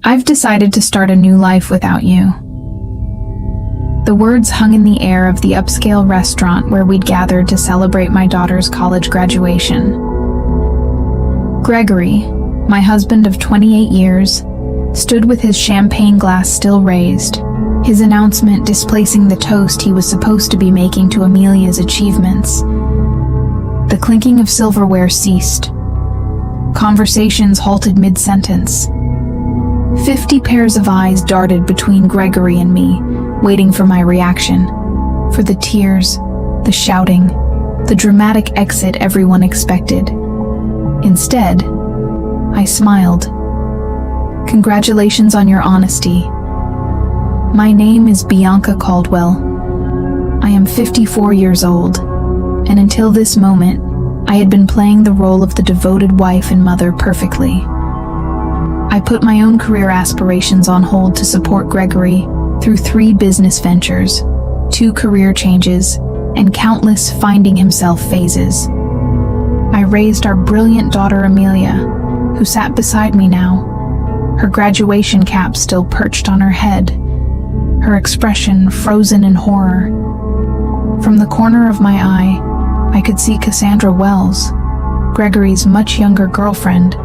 I've decided to start a new life without you." The words hung in the air of the upscale restaurant where we'd gathered to celebrate my daughter's college graduation. Gregory, my husband of 28 years, stood with his champagne glass still raised, his announcement displacing the toast he was supposed to be making to Amelia's achievements. The clinking of silverware ceased. Conversations halted mid-sentence. 50 pairs of eyes darted between Gregory and me, waiting for my reaction, for the tears, the shouting, the dramatic exit everyone expected. Instead, I smiled. "Congratulations on your honesty. My name is Bianca Caldwell. I am 54 years old, and until this moment, I had been playing the role of the devoted wife and mother perfectly. I put my own career aspirations on hold to support Gregory through 3 business ventures, 2 career changes, and countless finding himself phases. I raised our brilliant daughter Amelia, who sat beside me now, her graduation cap still perched on her head, her expression frozen in horror. From the corner of my eye, I could see Cassandra Wells, Gregory's much younger girlfriend,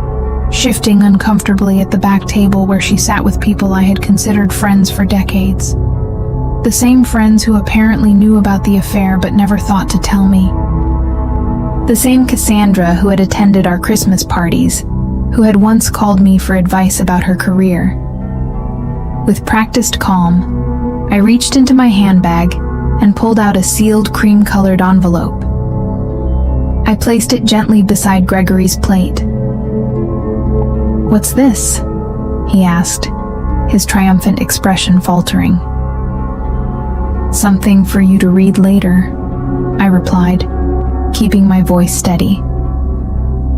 shifting uncomfortably at the back table where she sat with people I had considered friends for decades. The same friends who apparently knew about the affair but never thought to tell me. The same Cassandra who had attended our Christmas parties, who had once called me for advice about her career. With practiced calm, I reached into my handbag and pulled out a sealed cream-colored envelope. I placed it gently beside Gregory's plate. "What's this?" he asked, his triumphant expression faltering. "Something for you to read later," I replied, keeping my voice steady.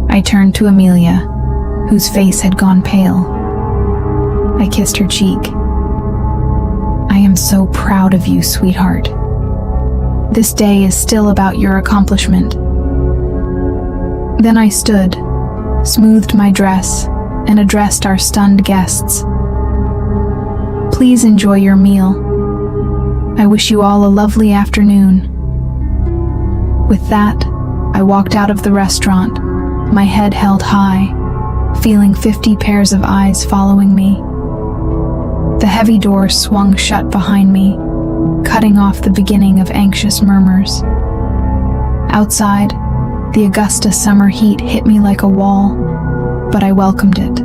I turned to Amelia, whose face had gone pale. I kissed her cheek. "I am so proud of you, sweetheart. This day is still about your accomplishment." Then I stood, smoothed my dress, and addressed our stunned guests. "Please enjoy your meal. I wish you all a lovely afternoon." With that, I walked out of the restaurant, my head held high, feeling 50 pairs of eyes following me. The heavy door swung shut behind me, cutting off the beginning of anxious murmurs. Outside, the Augusta summer heat hit me like a wall, but I welcomed it.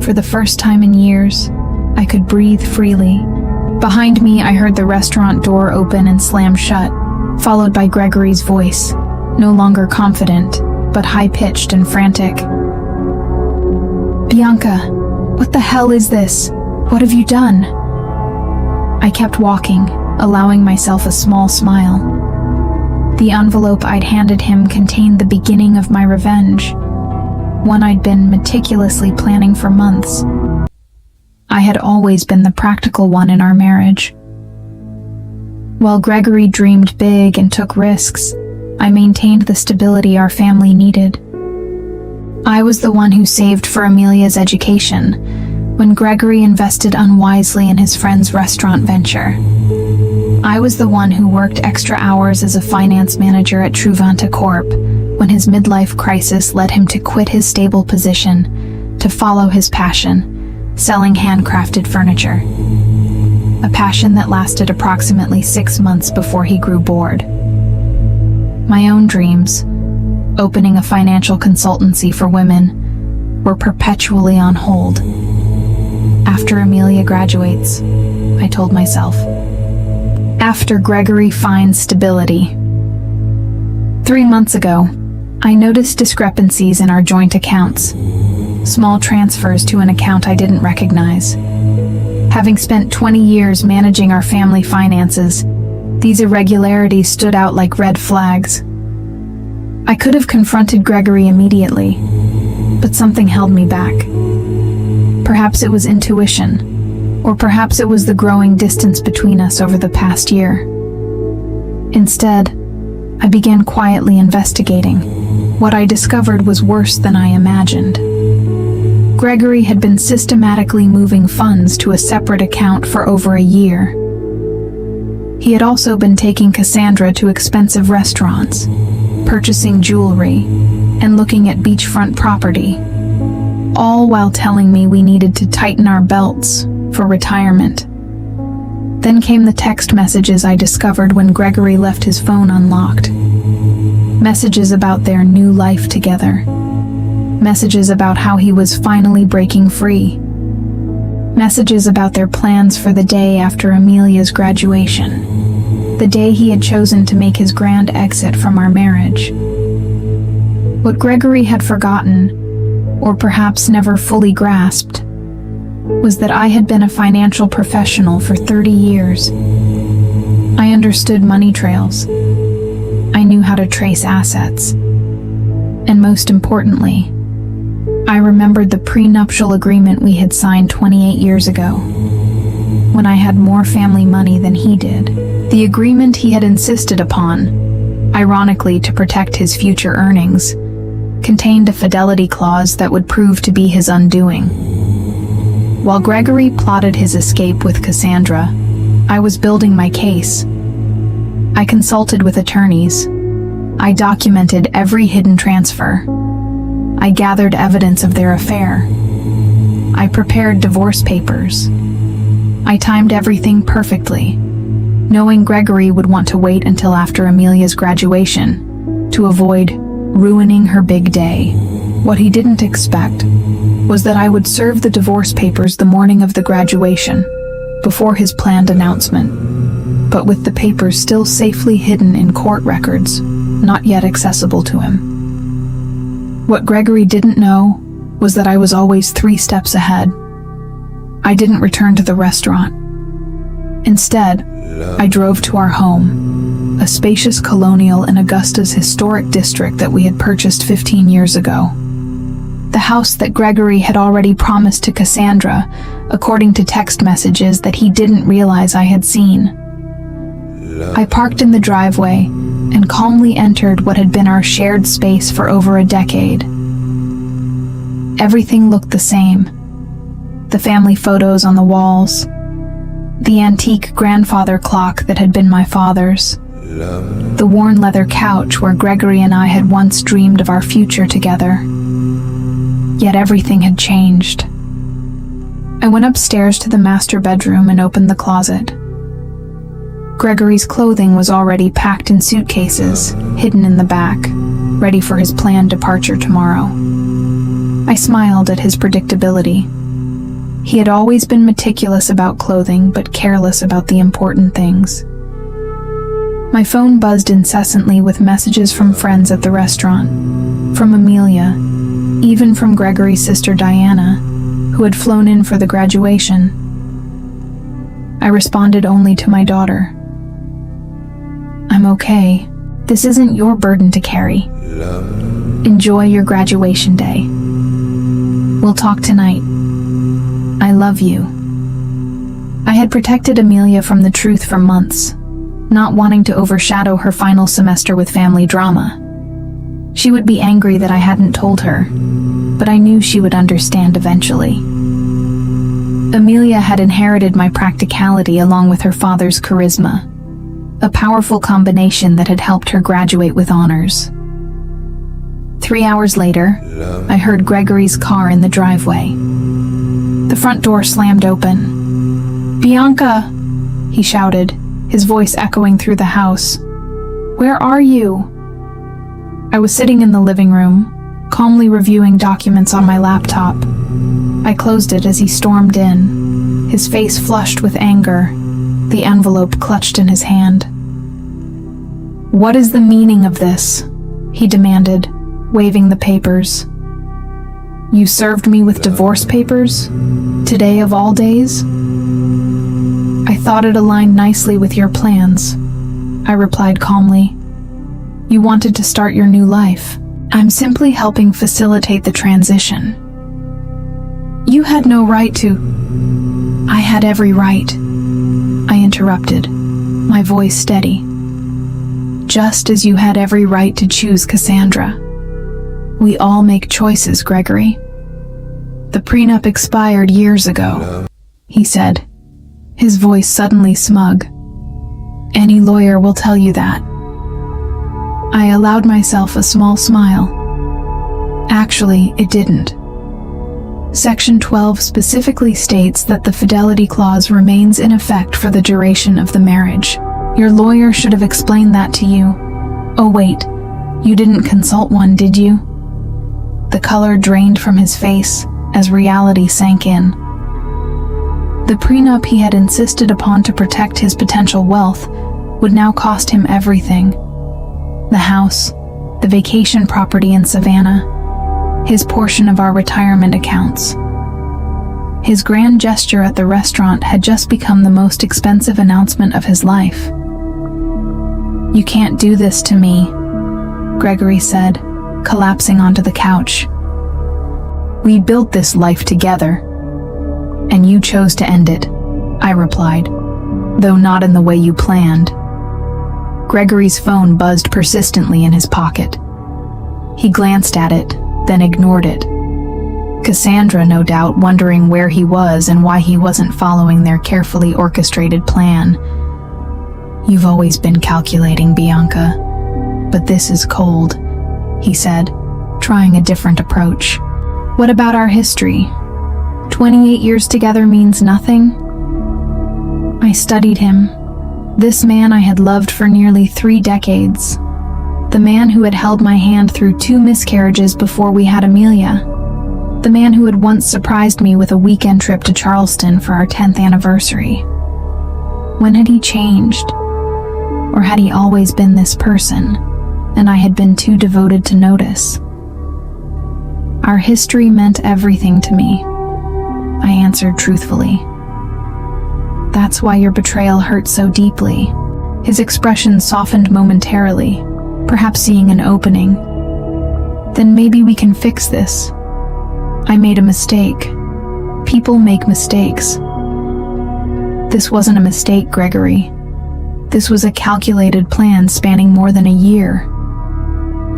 For the first time in years, I could breathe freely. Behind me, I heard the restaurant door open and slam shut, followed by Gregory's voice, no longer confident, but high-pitched and frantic. "Bianca, what the hell is this? What have you done?" I kept walking, allowing myself a small smile. The envelope I'd handed him contained the beginning of my revenge, one I'd been meticulously planning for months. I had always been the practical one in our marriage. While Gregory dreamed big and took risks, I maintained the stability our family needed. I was the one who saved for Amelia's education, when Gregory invested unwisely in his friend's restaurant venture. I was the one who worked extra hours as a finance manager at Truvanta Corp. when his midlife crisis led him to quit his stable position to follow his passion, selling handcrafted furniture. A passion that lasted approximately 6 months before he grew bored. My own dreams, opening a financial consultancy for women, were perpetually on hold. After Amelia graduates, I told myself. After Gregory finds stability. 3 months ago, I noticed discrepancies in our joint accounts. Small transfers to an account I didn't recognize. Having spent 20 years managing our family finances, these irregularities stood out like red flags. I could have confronted Gregory immediately, but something held me back. Perhaps it was intuition, or perhaps it was the growing distance between us over the past year. Instead, I began quietly investigating. What I discovered was worse than I imagined. Gregory had been systematically moving funds to a separate account for over a year. He had also been taking Cassandra to expensive restaurants, purchasing jewelry, and looking at beachfront property, all while telling me we needed to tighten our belts for retirement. Then came the text messages I discovered when Gregory left his phone unlocked. Messages about their new life together. Messages about how he was finally breaking free. Messages about their plans for the day after Amelia's graduation. The day he had chosen to make his grand exit from our marriage. What Gregory had forgotten, or perhaps never fully grasped, was that I had been a financial professional for 30 years. I understood money trails. I knew how to trace assets. And most importantly, I remembered the prenuptial agreement we had signed 28 years ago, when I had more family money than he did. The agreement he had insisted upon, ironically to protect his future earnings, contained a fidelity clause that would prove to be his undoing. While Gregory plotted his escape with Cassandra, I was building my case. I consulted with attorneys. I documented every hidden transfer. I gathered evidence of their affair. I prepared divorce papers. I timed everything perfectly, knowing Gregory would want to wait until after Amelia's graduation to avoid ruining her big day. What he didn't expect was that I would serve the divorce papers the morning of the graduation, before his planned announcement, but with the papers still safely hidden in court records, not yet accessible to him. What Gregory didn't know was that I was always 3 steps ahead. I didn't return to the restaurant. Instead, I drove to our home, a spacious colonial in Augusta's historic district that we had purchased 15 years ago. The house that Gregory had already promised to Cassandra, according to text messages that he didn't realize I had seen. I parked in the driveway and calmly entered what had been our shared space for over a decade. Everything looked the same. The family photos on the walls, the antique grandfather clock that had been my father's, the worn leather couch where Gregory and I had once dreamed of our future together. Yet everything had changed. I went upstairs to the master bedroom and opened the closet. Gregory's clothing was already packed in suitcases, hidden in the back, ready for his planned departure tomorrow. I smiled at his predictability. He had always been meticulous about clothing, but careless about the important things. My phone buzzed incessantly with messages from friends at the restaurant, from Amelia, even from Gregory's sister Diana, who had flown in for the graduation. I responded only to my daughter. I'm okay. This isn't your burden to carry. Enjoy your graduation day. We'll talk tonight. I love you. I had protected Amelia from the truth for months, not wanting to overshadow her final semester with family drama. She would be angry that I hadn't told her, but I knew she would understand eventually. Amelia had inherited my practicality along with her father's charisma, a powerful combination that had helped her graduate with honors. 3 hours later, I heard Gregory's car in the driveway. The front door slammed open. "Bianca!" he shouted, his voice echoing through the house. "Where are you?" I was sitting in the living room, calmly reviewing documents on my laptop. I closed it as he stormed in, his face flushed with anger, the envelope clutched in his hand. "What is the meaning of this?" he demanded, waving the papers. "You served me with divorce papers? Today of all days?" "I thought it aligned nicely with your plans," I replied calmly. "You wanted to start your new life. I'm simply helping facilitate the transition." "You had no right to." "I had every right," I interrupted, my voice steady. "Just as you had every right to choose Cassandra. We all make choices, Gregory." The prenup expired years ago, he said, his voice suddenly smug. Any lawyer will tell you that. I allowed myself a small smile. Actually, it didn't. Section 12 specifically states that the fidelity clause remains in effect for the duration of the marriage. Your lawyer should have explained that to you. Oh wait, you didn't consult one, did you? The color drained from his face as reality sank in. The prenup he had insisted upon to protect his potential wealth would now cost him everything. The house, the vacation property in Savannah, his portion of our retirement accounts. His grand gesture at the restaurant had just become the most expensive announcement of his life. You can't do this to me, Gregory said, collapsing onto the couch. We built this life together, and you chose to end it, I replied, though not in the way you planned. Gregory's phone buzzed persistently in his pocket. He glanced at it, then ignored it. Cassandra, no doubt, wondering where he was and why he wasn't following their carefully orchestrated plan. You've always been calculating, Bianca, but this is cold, he said, trying a different approach. What about our history? 28 years together means nothing? I studied him. This man I had loved for nearly 3 decades. The man who had held my hand through 2 miscarriages before we had Amelia. The man who had once surprised me with a weekend trip to Charleston for our 10th anniversary. When had he changed? Or had he always been this person, and I had been too devoted to notice? Our history meant everything to me, I answered truthfully. That's why your betrayal hurt so deeply. His expression softened momentarily, perhaps seeing an opening. Then maybe we can fix this. I made a mistake. People make mistakes. This wasn't a mistake, Gregory. This was a calculated plan spanning more than a year.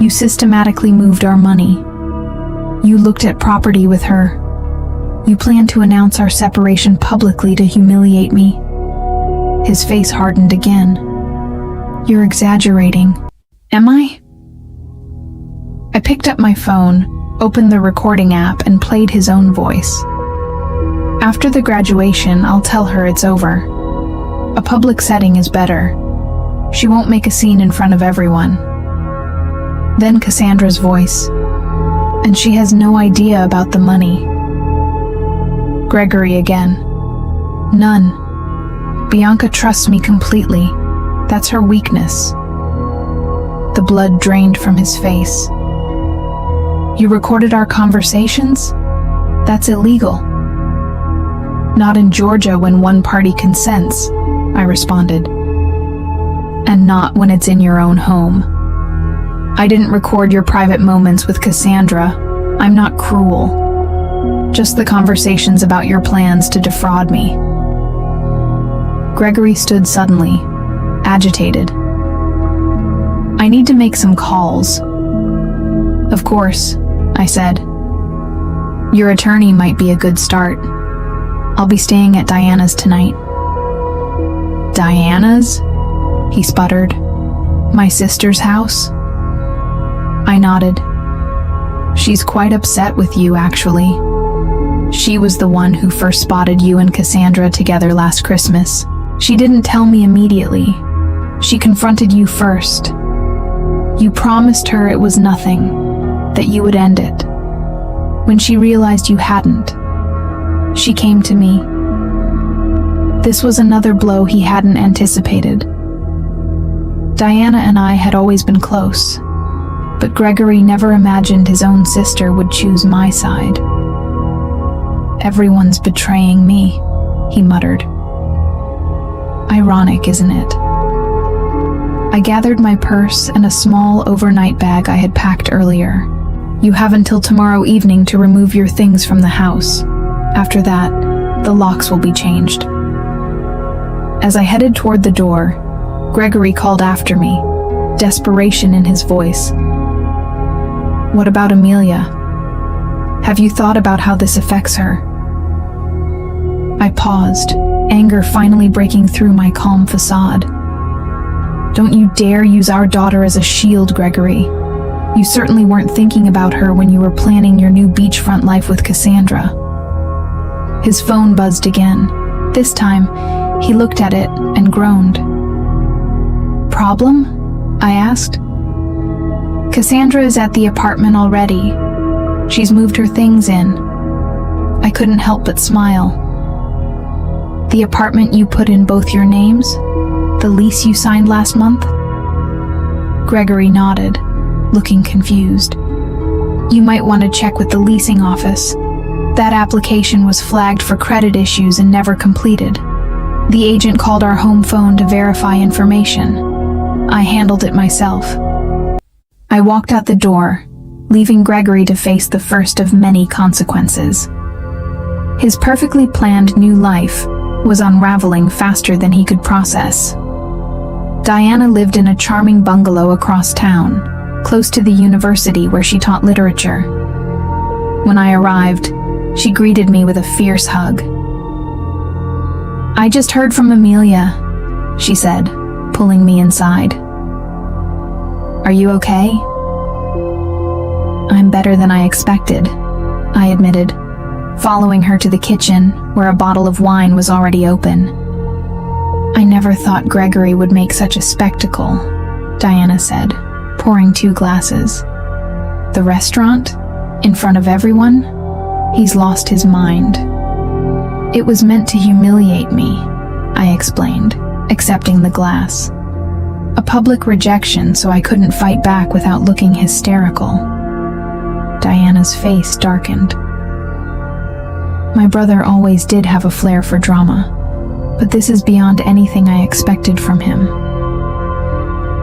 You systematically moved our money. You looked at property with her. You planned to announce our separation publicly to humiliate me. His face hardened again. You're exaggerating. Am I? I picked up my phone, opened the recording app, and played his own voice. After the graduation, I'll tell her it's over. A public setting is better. She won't make a scene in front of everyone. Then Cassandra's voice. And she has no idea about the money. Gregory again. None. Bianca trusts me completely. That's her weakness. The blood drained from his face. You recorded our conversations? That's illegal. Not in Georgia when one party consents, I responded. And not when it's in your own home. I didn't record your private moments with Cassandra. I'm not cruel. Just the conversations about your plans to defraud me. Gregory stood suddenly, agitated. I need to make some calls. Of course, I said. Your attorney might be a good start. I'll be staying at Diana's tonight. Diana's? He sputtered. My sister's house? I nodded. She's quite upset with you, actually. She was the one who first spotted you and Cassandra together last Christmas. She didn't tell me immediately. She confronted you first. You promised her it was nothing, that you would end it. When she realized you hadn't, she came to me. This was another blow he hadn't anticipated. Diana and I had always been close, but Gregory never imagined his own sister would choose my side. Everyone's betraying me, he muttered. Ironic, isn't it? I gathered my purse and a small overnight bag I had packed earlier. You have until tomorrow evening to remove your things from the house. After that, the locks will be changed. As I headed toward the door, Gregory called after me, desperation in his voice. What about Amelia? Have you thought about how this affects her? I paused, anger finally breaking through my calm facade. Don't you dare use our daughter as a shield, Gregory. You certainly weren't thinking about her when you were planning your new beachfront life with Cassandra. His phone buzzed again. This time, he looked at it and groaned. Problem? I asked. Cassandra is at the apartment already. She's moved her things in. I couldn't help but smile. The apartment you put in both your names? The lease you signed last month? Gregory nodded, looking confused. You might want to check with the leasing office. That application was flagged for credit issues and never completed. The agent called our home phone to verify information. I handled it myself. I walked out the door, leaving Gregory to face the first of many consequences. His perfectly planned new life was unraveling faster than he could process. Diana lived in a charming bungalow across town, close to the university where she taught literature. When I arrived, she greeted me with a fierce hug. I just heard from Amelia, she said, pulling me inside. Are you okay? I'm better than I expected, I admitted, following her to the kitchen where a bottle of wine was already open. I never thought Gregory would make such a spectacle, Diana said, pouring 2 glasses. The restaurant? In front of everyone? He's lost his mind. It was meant to humiliate me, I explained, accepting the glass. A public rejection so I couldn't fight back without looking hysterical. Diana's face darkened. My brother always did have a flair for drama, but this is beyond anything I expected from him.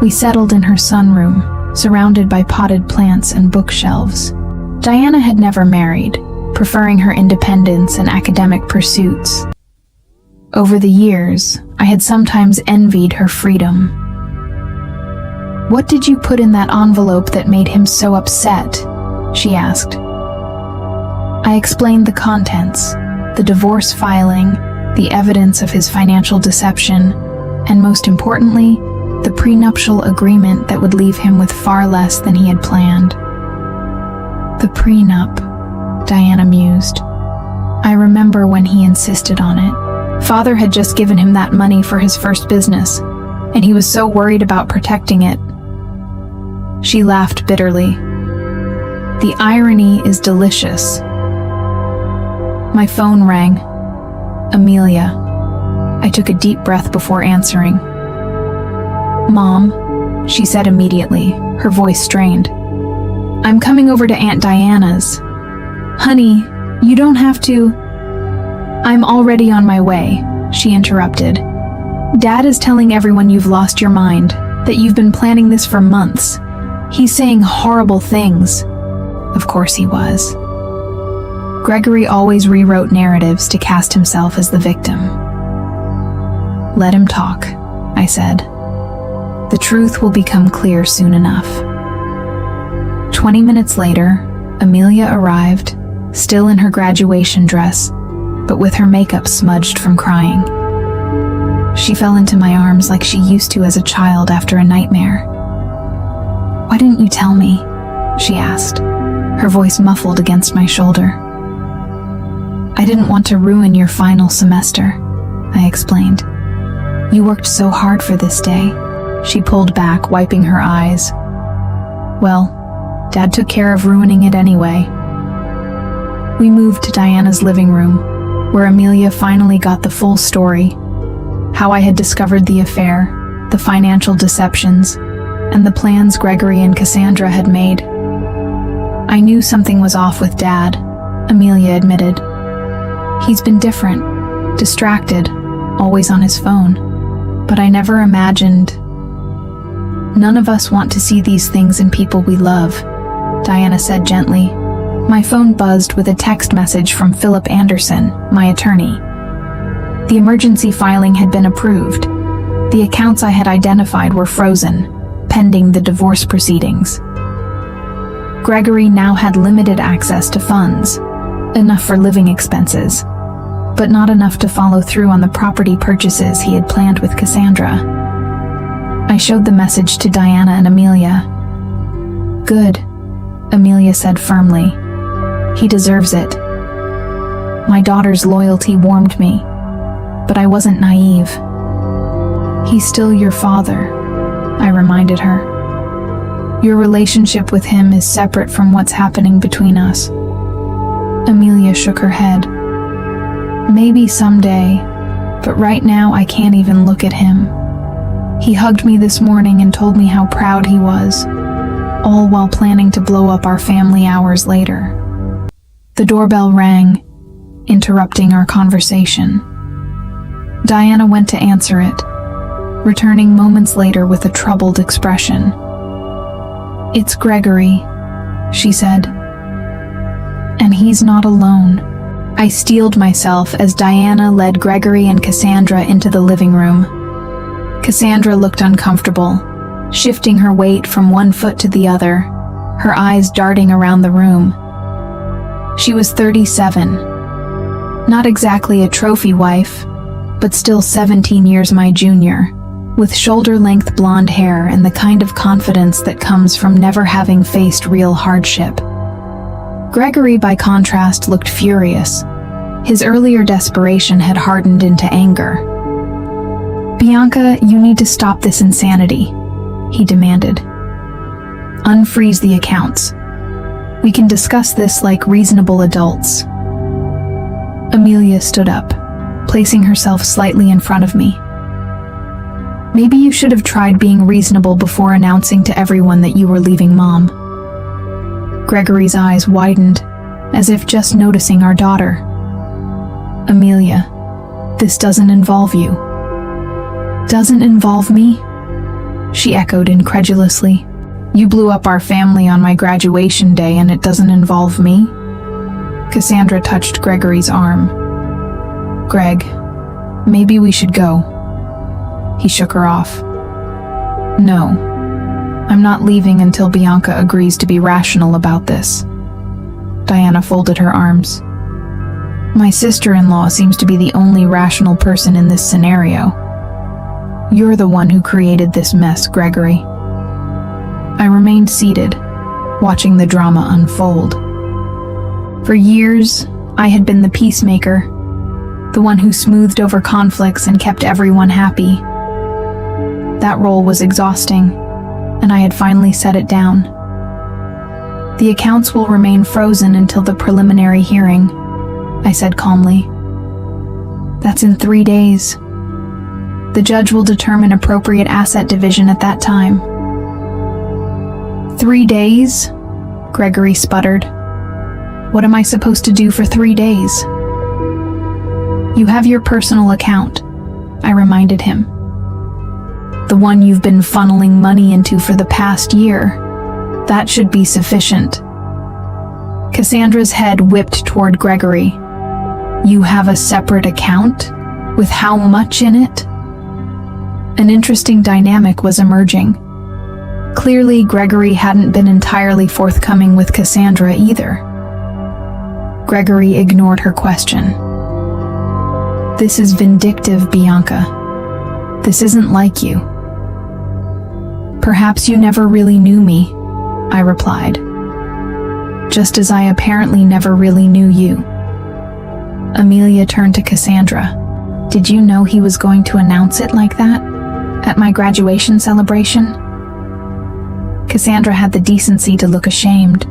We settled in her sunroom, surrounded by potted plants and bookshelves. Diana had never married, preferring her independence and academic pursuits. Over the years, I had sometimes envied her freedom. What did you put in that envelope that made him so upset? She asked. I explained the contents, the divorce filing, the evidence of his financial deception, and most importantly, the prenuptial agreement that would leave him with far less than he had planned. The prenup, Diana mused. I remember when he insisted on it. Father had just given him that money for his first business, and he was so worried about protecting it. She laughed bitterly. The irony is delicious. My phone rang. Amelia. I took a deep breath before answering. Mom, she said immediately, her voice strained. I'm coming over to Aunt Diana's. Honey, you don't have to. I'm already on my way, she interrupted. Dad is telling everyone you've lost your mind, that you've been planning this for months. He's saying horrible things. Of course he was. Gregory always rewrote narratives to cast himself as the victim. Let him talk, I said. The truth will become clear soon enough. 20 minutes later, Amelia arrived, still in her graduation dress, but with her makeup smudged from crying. She fell into my arms like she used to as a child after a nightmare. Why didn't you tell me? She asked, her voice muffled against my shoulder. I didn't want to ruin your final semester, I explained. You worked so hard for this day. She pulled back, wiping her eyes. Well, Dad took care of ruining it anyway. We moved to Diana's living room, where Amelia finally got the full story. How I had discovered the affair, the financial deceptions, and the plans Gregory and Cassandra had made. I knew something was off with Dad, Amelia admitted. He's been different, distracted, always on his phone. But I never imagined. None of us want to see these things in people we love, Diana said gently. My phone buzzed with a text message from Philip Anderson, my attorney. The emergency filing had been approved. The accounts I had identified were frozen, pending the divorce proceedings. Gregory now had limited access to funds, enough for living expenses, but not enough to follow through on the property purchases he had planned with Cassandra. I showed the message to Diana and Amelia. "Good," Amelia said firmly. "He deserves it." My daughter's loyalty warmed me, but I wasn't naive. "He's still your father," I reminded her. "Your relationship with him is separate from what's happening between us." Amelia shook her head. "Maybe someday, but right now I can't even look at him. He hugged me this morning and told me how proud he was, all while planning to blow up our family hours later." The doorbell rang, interrupting our conversation. Diana went to answer it, returning moments later with a troubled expression. "It's Gregory," she said. "And he's not alone." I steeled myself as Diana led Gregory and Cassandra into the living room. Cassandra looked uncomfortable, shifting her weight from one foot to the other, her eyes darting around the room. She was 37. Not exactly a trophy wife, but still 17 years my junior, with shoulder-length blonde hair and the kind of confidence that comes from never having faced real hardship. Gregory, by contrast, looked furious. His earlier desperation had hardened into anger. "Bianca, you need to stop this insanity," he demanded. "Unfreeze the accounts. We can discuss this like reasonable adults." Amelia stood up, placing herself slightly in front of me. "Maybe you should have tried being reasonable before announcing to everyone that you were leaving Mom." Gregory's eyes widened, as if just noticing our daughter. "Amelia, this doesn't involve you." "Doesn't involve me?" she echoed incredulously. "You blew up our family on my graduation day and it doesn't involve me?" Cassandra touched Gregory's arm. "Greg, maybe we should go." He shook her off. "No, I'm not leaving until Bianca agrees to be rational about this." Diana folded her arms. "My sister-in-law seems to be the only rational person in this scenario. You're the one who created this mess, Gregory." I remained seated, watching the drama unfold. For years, I had been the peacemaker, the one who smoothed over conflicts and kept everyone happy. That role was exhausting, and I had finally set it down. "The accounts will remain frozen until the preliminary hearing," I said calmly. "That's in 3 days. The judge will determine appropriate asset division at that time." 3 days? Gregory sputtered. "What am I supposed to do for 3 days?" "You have your personal account," I reminded him. "The one you've been funneling money into for the past year. That should be sufficient." Cassandra's head whipped toward Gregory. "You have a separate account? With how much in it?" An interesting dynamic was emerging. Clearly, Gregory hadn't been entirely forthcoming with Cassandra either. Gregory ignored her question. "This is vindictive, Bianca. This isn't like you." "Perhaps you never really knew me," I replied. "Just as I apparently never really knew you." Amelia turned to Cassandra. "Did you know he was going to announce it like that? At my graduation celebration?" Cassandra had the decency to look ashamed.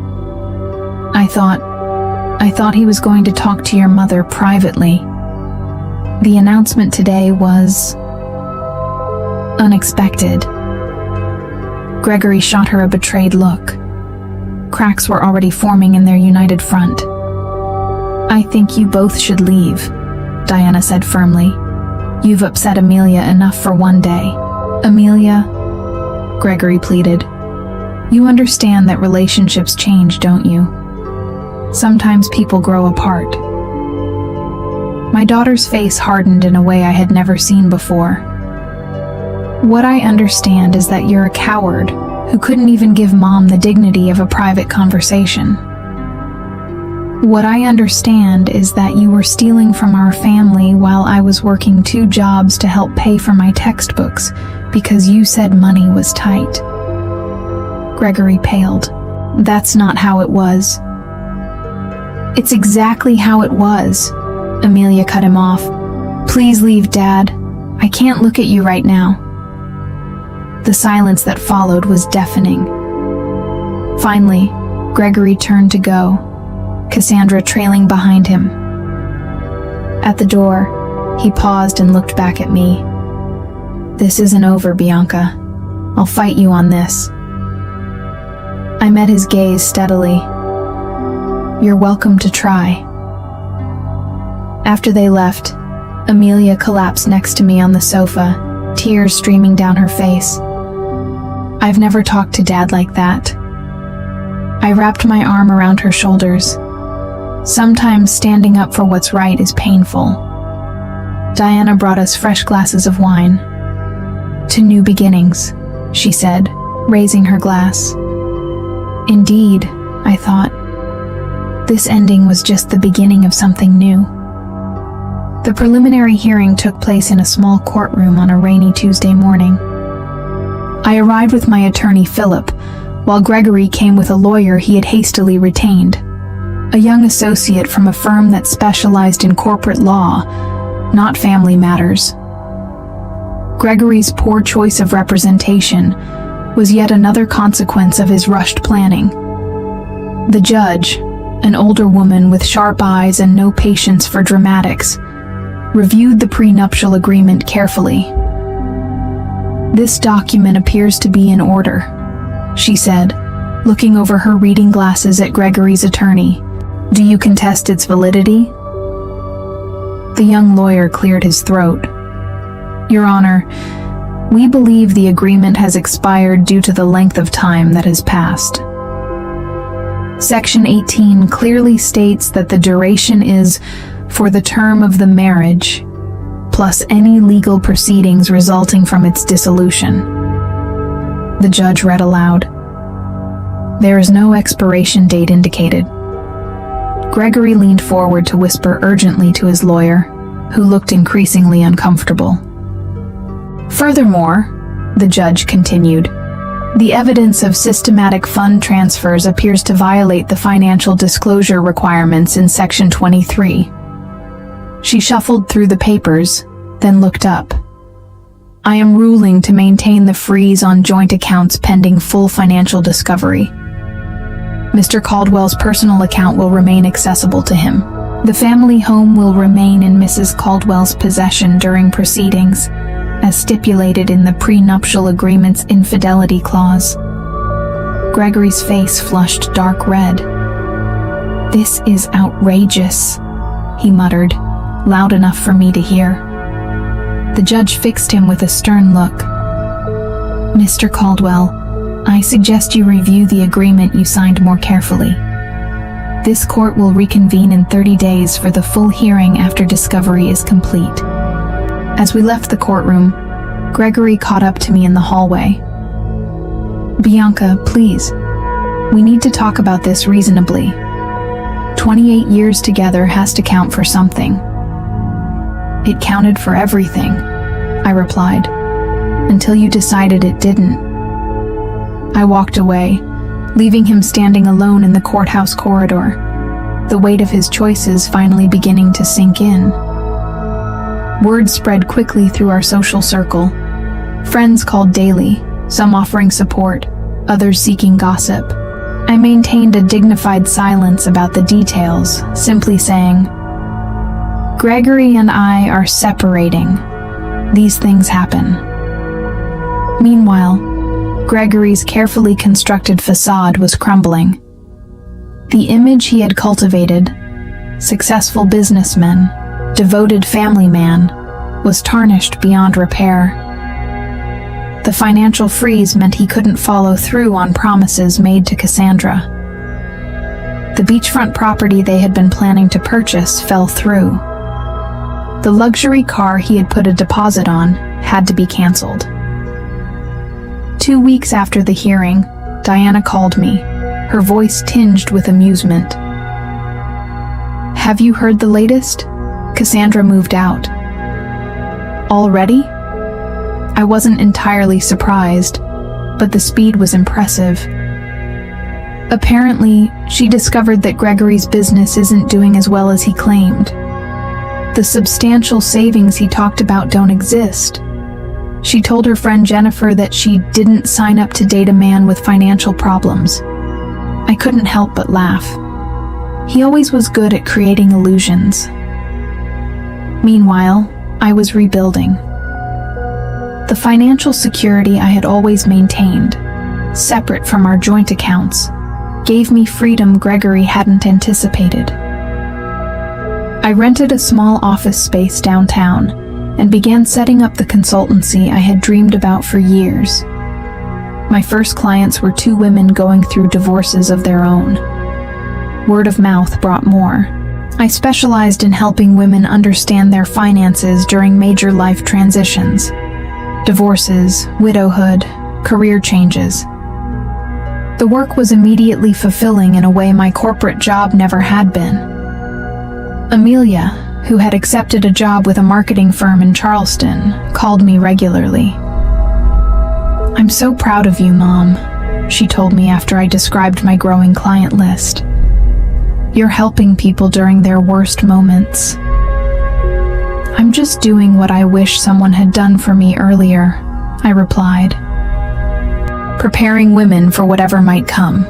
I thought he was going to talk to your mother privately. The announcement today was unexpected." Gregory shot her a betrayed look. Cracks were already forming in their united front. "I think you both should leave," Diana said firmly. "You've upset Amelia enough for one day." "Amelia," Gregory pleaded, "you understand that relationships change, don't you? Sometimes people grow apart." My daughter's face hardened in a way I had never seen before. "What I understand is that you're a coward," who couldn't even give Mom the dignity of a private conversation. What I understand is that you were stealing from our family while I was working 2 jobs to help pay for my textbooks because you said money was tight. Gregory paled. That's not how it was. It's exactly how it was. Amelia cut him off. Please leave, Dad. I can't look at you right now. The silence that followed was deafening. Finally, Gregory turned to go, Cassandra trailing behind him. At the door, he paused and looked back at me. This isn't over, Bianca. I'll fight you on this. I met his gaze steadily. You're welcome to try. After they left, Amelia collapsed next to me on the sofa, tears streaming down her face. I've never talked to Dad like that. I wrapped my arm around her shoulders. Sometimes standing up for what's right is painful. Diana brought us fresh glasses of wine. To new beginnings, she said, raising her glass. Indeed, I thought. This ending was just the beginning of something new. The preliminary hearing took place in a small courtroom on a rainy Tuesday morning. I arrived with my attorney, Philip, while Gregory came with a lawyer he had hastily retained, a young associate from a firm that specialized in corporate law, not family matters. Gregory's poor choice of representation was yet another consequence of his rushed planning. The judge, an older woman with sharp eyes and no patience for dramatics, reviewed the prenuptial agreement carefully. This document appears to be in order, she said, looking over her reading glasses at Gregory's attorney. Do you contest its validity? The young lawyer cleared his throat. Your Honor, we believe the agreement has expired due to the length of time that has passed. Section 18 clearly states that the duration is for the term of the marriage, plus any legal proceedings resulting from its dissolution. The judge read aloud. There is no expiration date indicated. Gregory leaned forward to whisper urgently to his lawyer, who looked increasingly uncomfortable. Furthermore, the judge continued, the evidence of systematic fund transfers appears to violate the financial disclosure requirements in Section 23. She shuffled through the papers, then looked up. I am ruling to maintain the freeze on joint accounts pending full financial discovery. Mr. Caldwell's personal account will remain accessible to him. The family home will remain in Mrs. Caldwell's possession during proceedings, as stipulated in the prenuptial agreement's infidelity clause. Gregory's face flushed dark red. This is outrageous, he muttered, loud enough for me to hear. The judge fixed him with a stern look. Mr. Caldwell, I suggest you review the agreement you signed more carefully. This court will reconvene in 30 days for the full hearing after discovery is complete. As we left the courtroom, Gregory caught up to me in the hallway. Bianca, please. We need to talk about this reasonably. 28 years together has to count for something. It counted for everything, I replied, until you decided it didn't. I walked away, leaving him standing alone in the courthouse corridor, the weight of his choices finally beginning to sink in. Word spread quickly through our social circle. Friends called daily, some offering support, others seeking gossip. I maintained a dignified silence about the details, simply saying, Gregory and I are separating. These things happen. Meanwhile, Gregory's carefully constructed facade was crumbling. The image he had cultivated, successful businessman, devoted family man, was tarnished beyond repair. The financial freeze meant he couldn't follow through on promises made to Cassandra. The beachfront property they had been planning to purchase fell through. The luxury car he had put a deposit on had to be canceled. 2 weeks after the hearing, Diana called me, her voice tinged with amusement. "Have you heard the latest? Cassandra moved out." "Already?" I wasn't entirely surprised, but the speed was impressive. Apparently, she discovered that Gregory's business isn't doing as well as he claimed. The substantial savings he talked about don't exist. She told her friend Jennifer that she didn't sign up to date a man with financial problems. I couldn't help but laugh. He always was good at creating illusions. Meanwhile, I was rebuilding. The financial security I had always maintained, separate from our joint accounts, gave me freedom Gregory hadn't anticipated. I rented a small office space downtown and began setting up the consultancy I had dreamed about for years. My first clients were 2 women going through divorces of their own. Word of mouth brought more. I specialized in helping women understand their finances during major life transitions: divorces, widowhood, career changes. The work was immediately fulfilling in a way my corporate job never had been. Amelia, who had accepted a job with a marketing firm in Charleston, called me regularly. "I'm so proud of you, Mom," she told me after I described my growing client list. "You're helping people during their worst moments." "I'm just doing what I wish someone had done for me earlier," I replied. Preparing women for whatever might come.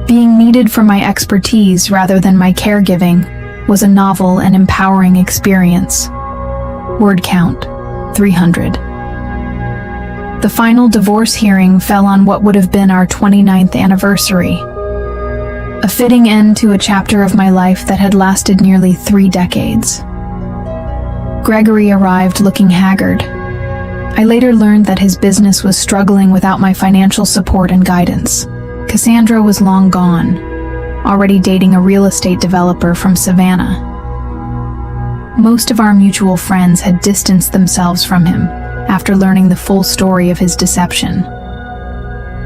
Being needed for my expertise rather than my caregiving was a novel and empowering experience. Word count, 300. The final divorce hearing fell on what would have been our 29th anniversary. A fitting end to a chapter of my life that had lasted nearly 3 decades. Gregory arrived looking haggard. I later learned that his business was struggling without my financial support and guidance. Cassandra was long gone, already dating a real estate developer from Savannah. Most of our mutual friends had distanced themselves from him after learning the full story of his deception.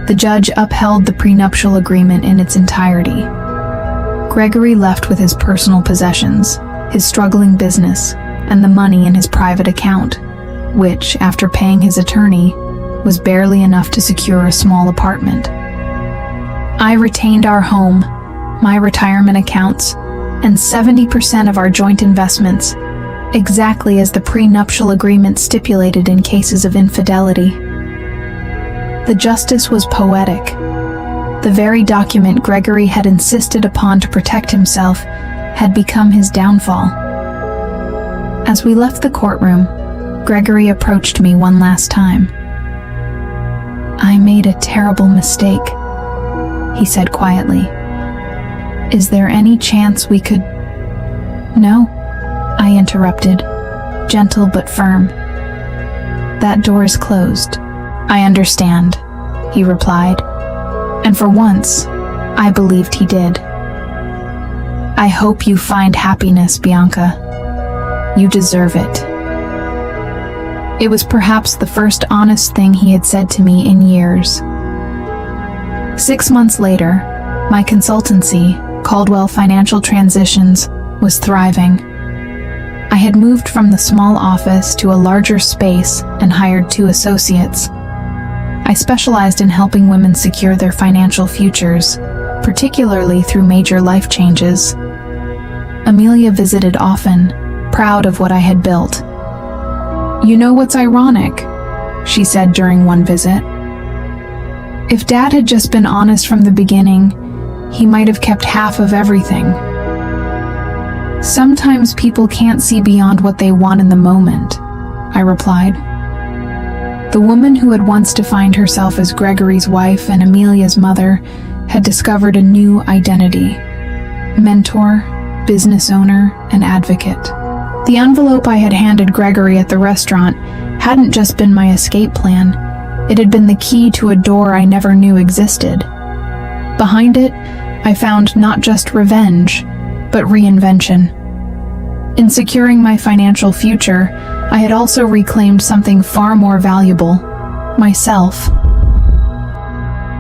The judge upheld the prenuptial agreement in its entirety. Gregory left with his personal possessions, his struggling business, and the money in his private account, which, after paying his attorney, was barely enough to secure a small apartment. I retained our home, my retirement accounts, and 70% of our joint investments, exactly as the prenuptial agreement stipulated in cases of infidelity. The justice was poetic. The very document Gregory had insisted upon to protect himself had become his downfall. As we left the courtroom, Gregory approached me one last time. "I made a terrible mistake," he said quietly. "Is there any chance we could—" "No," I interrupted, gentle but firm. "That door is closed." "I understand," he replied, and for once, I believed he did. "I hope you find happiness, Bianca. You deserve it." It was perhaps the first honest thing he had said to me in years. 6 months later, my consultancy, Caldwell Financial Transitions, was thriving. I had moved from the small office to a larger space and hired 2 associates. I specialized in helping women secure their financial futures, particularly through major life changes. Amelia visited often, proud of what I had built. "You know what's ironic?" she said during one visit. "If Dad had just been honest from the beginning, he might have kept half of everything." "Sometimes people can't see beyond what they want in the moment," I replied. The woman who had once defined herself as Gregory's wife and Amelia's mother had discovered a new identity: mentor, business owner, and advocate. The envelope I had handed Gregory at the restaurant hadn't just been my escape plan. It had been the key to a door I never knew existed. Behind it, I found not just revenge, but reinvention. In securing my financial future, I had also reclaimed something far more valuable: myself.